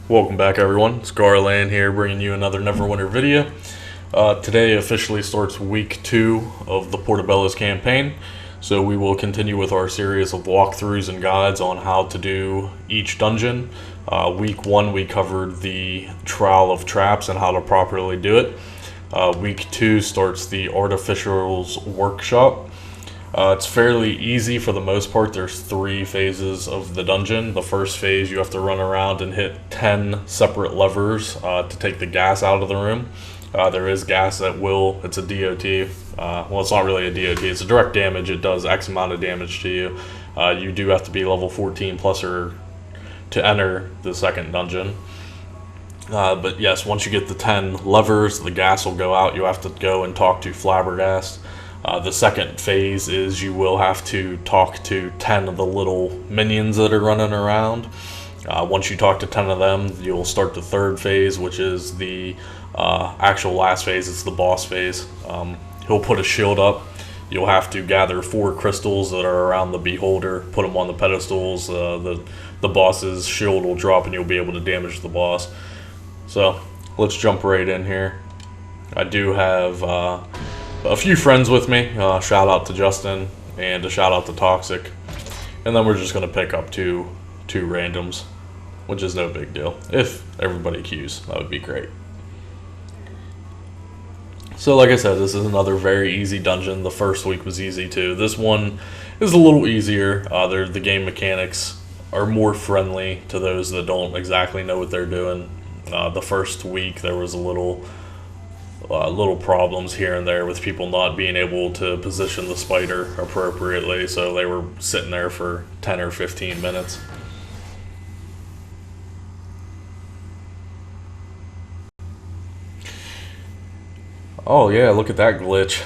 Welcome back, everyone. It's Garland here, bringing you another Neverwinter video. Today officially starts week 2 of the Portobellos Campaign, so we will continue with our series of walkthroughs and guides on how to do each dungeon. Week 1 we covered the Trial of Traps and how to properly do it. Week 2 starts the Artificer's Workshop. It's fairly easy for the most part. There's 3 phases of the dungeon. The first phase, you have to run around and hit 10 separate levers to take the gas out of the room. There is gas that it's a DOT. Well, it's not really a DOT, it's a direct damage. It does X amount of damage to you. You do have to be level 14 plus or to enter the second dungeon. But yes, once you get the 10 levers, the gas will go out. You have to go and talk to Flabbergast. The second phase is you will have to talk to 10 of the little minions that are running around. Once you talk to 10 of them, you'll start the third phase, which is the actual last phase. It's the boss phase. He'll put a shield up. You'll have to gather 4 crystals that are around the beholder, put them on the pedestals. The boss's shield will drop and you'll be able to damage the boss. So let's jump right in here. I do have a few friends with me. Shout out to Justin and a shout out to Toxic. And then we're just going to pick up two randoms, which is no big deal. If everybody queues, that would be great. So like I said, this is another very easy dungeon. The first week was easy too. This one is a little easier. The game mechanics are more friendly to those that don't exactly know what they're doing. The first week there was little problems here and there with people not being able to position the spider appropriately, so they were sitting there for 10 or 15 minutes. Oh yeah, look at that glitch.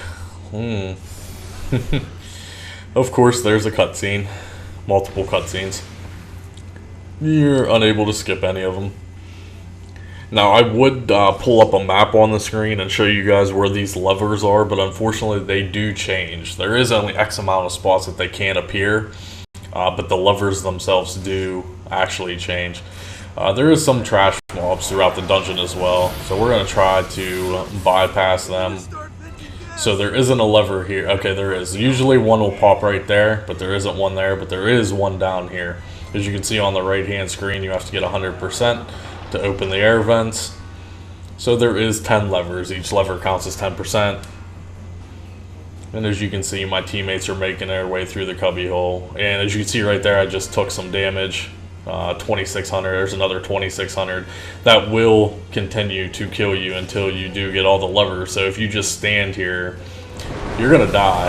Of course there's a cutscene. Multiple cutscenes. You're unable to skip any of them. Now, I would pull up a map on the screen and show you guys where these levers are, but unfortunately they do change. There is only X amount of spots that they can appear, but the levers themselves do actually change. There is some trash mobs throughout the dungeon as well, so we're going to try to bypass them. So there isn't a lever here. Okay, there is. Usually one will pop right there, but there isn't one there, but there is one down here. As you can see on the right-hand screen, you have to get 100%. To open the air vents. So there is 10 levers. Each lever counts as 10%. And as you can see, my teammates are making their way through the cubby hole. And as you can see right there, I just took some damage. 2,600. There's another 2,600. That will continue to kill you until you do get all the levers. So if you just stand here, you're going to die.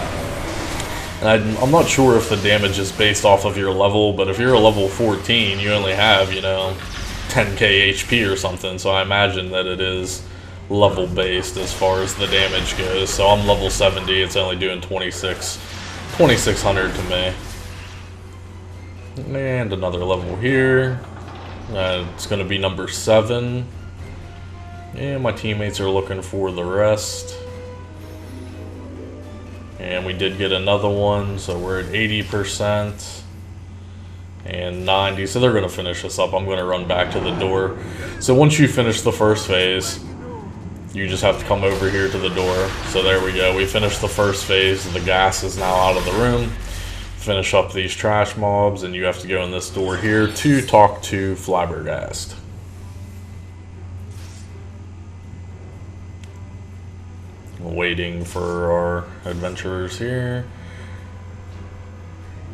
And I'm not sure if the damage is based off of your level, but if you're a level 14, you only have, 10k HP or something, so I imagine that it is level based as far as the damage goes. So I'm level 70, it's only doing 2,600 to me. And another level here. It's going to be number 7. And my teammates are looking for the rest. And we did get another one, so we're at 80%. And 90, so they're going to finish this up. I'm going to run back to the door. So once you finish the first phase, you just have to come over here to the door. So there we go. We finished the first phase. The gas is now out of the room. Finish up these trash mobs, and you have to go in this door here to talk to Flabbergast. Waiting for our adventurers here.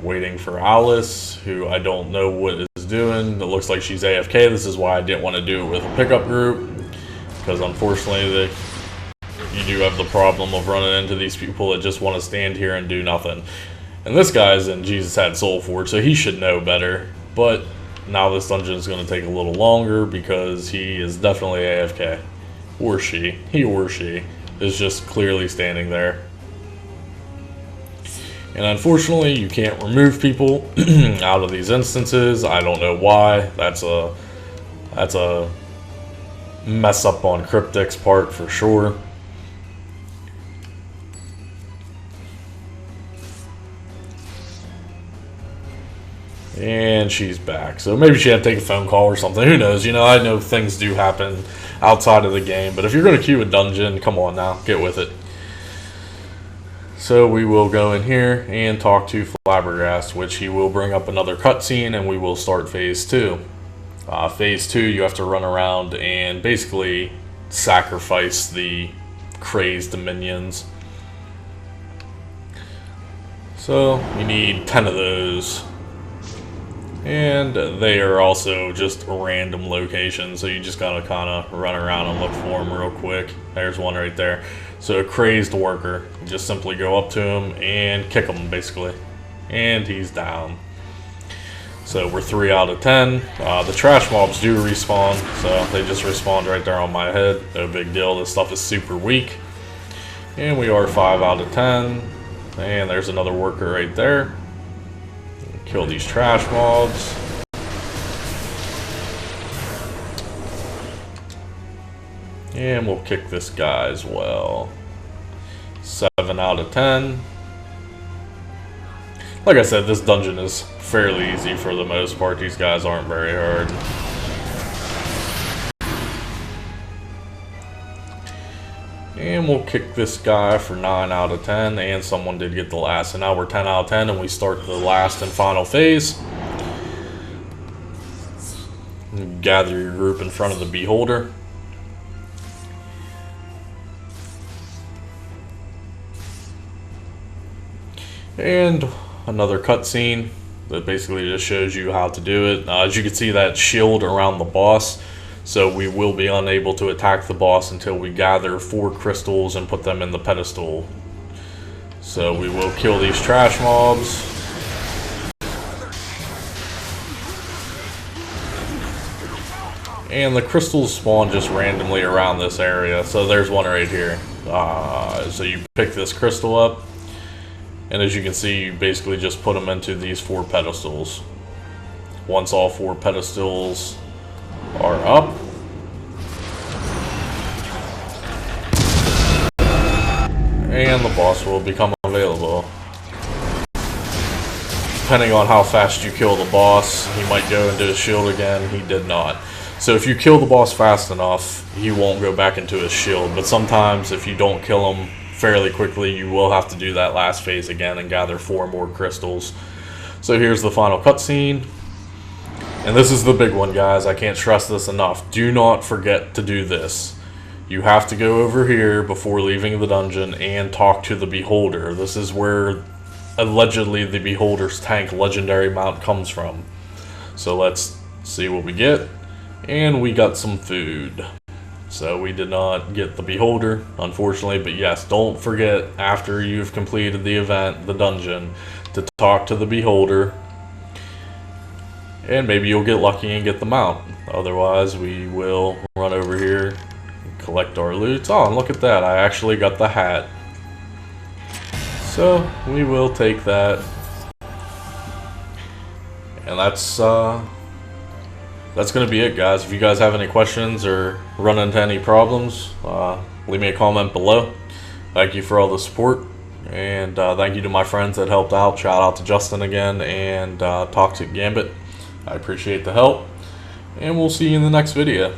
Waiting for Alice, who I don't know what is doing. It looks like she's AFK. This is why I didn't want to do it with a pickup group, because unfortunately you do have the problem of running into these people that just want to stand here and do nothing. And this guy's in Jesus Had Soul Forge, so he should know better. But now this dungeon is going to take a little longer because he is definitely AFK. Or she. He or she is just clearly standing there. And unfortunately, you can't remove people out of these instances. I don't know why. That's a mess up on Cryptic's part for sure. And she's back. So maybe she had to take a phone call or something. Who knows? You know, I know things do happen outside of the game. But if you're going to queue a dungeon, come on now. Get with it. So we will go in here and talk to Flabbergast, which he will bring up another cutscene, and we will start Phase 2. Phase 2, you have to run around and basically sacrifice the crazed minions. So you need 10 of those. And they are also just random locations, so you just gotta kind of run around and look for them real quick. There's one right there. So a crazed worker, you just simply go up to him and kick him basically, and he's down. So we're 3 out of 10. The trash mobs do respawn, so they just respawned right there on my head. No big deal. This stuff is super weak. And we are 5 out of 10. And there's another worker right there. Kill these trash mobs. And we'll kick this guy as well. 7 out of 10. Like I said, this dungeon is fairly easy for the most part. These guys aren't very hard. And we'll kick this guy for 9 out of 10, and someone did get the last. So now we're 10 out of 10, and we start the last and final phase. Gather your group in front of the Beholder. And another cutscene that basically just shows you how to do it. As you can see, that shield around the boss. So we will be unable to attack the boss until we gather 4 crystals and put them in the pedestal. So we will kill these trash mobs. And the crystals spawn just randomly around this area. So there's one right here. So you pick this crystal up. And as you can see, you basically just put them into these 4 pedestals. Once all 4 pedestals are up, and the boss will become available. Depending on how fast you kill the boss, he might go into his shield again. He did not. So if you kill the boss fast enough, he won't go back into his shield. But sometimes if you don't kill him fairly quickly, you will have to do that last phase again and gather 4 more crystals. So here's the final cutscene. And this is the big one, guys. I can't stress this enough. Do not forget to do this. You have to go over here before leaving the dungeon and talk to the Beholder. This is where allegedly the Beholder's tank legendary mount comes from. So let's see what we get. And we got some food. So we did not get the Beholder, unfortunately. But yes, don't forget, after you've completed the event, the dungeon, to talk to the Beholder. And maybe you'll get lucky and get the mount. Otherwise, we will run over here and collect our loot. Oh, and look at that. I actually got the hat. So, we will take that. And that's going to be it, guys. If you guys have any questions or run into any problems, leave me a comment below. Thank you for all the support. And thank you to my friends that helped out. Shout out to Justin again and Toxic Gambit. I appreciate the help, and we'll see you in the next video.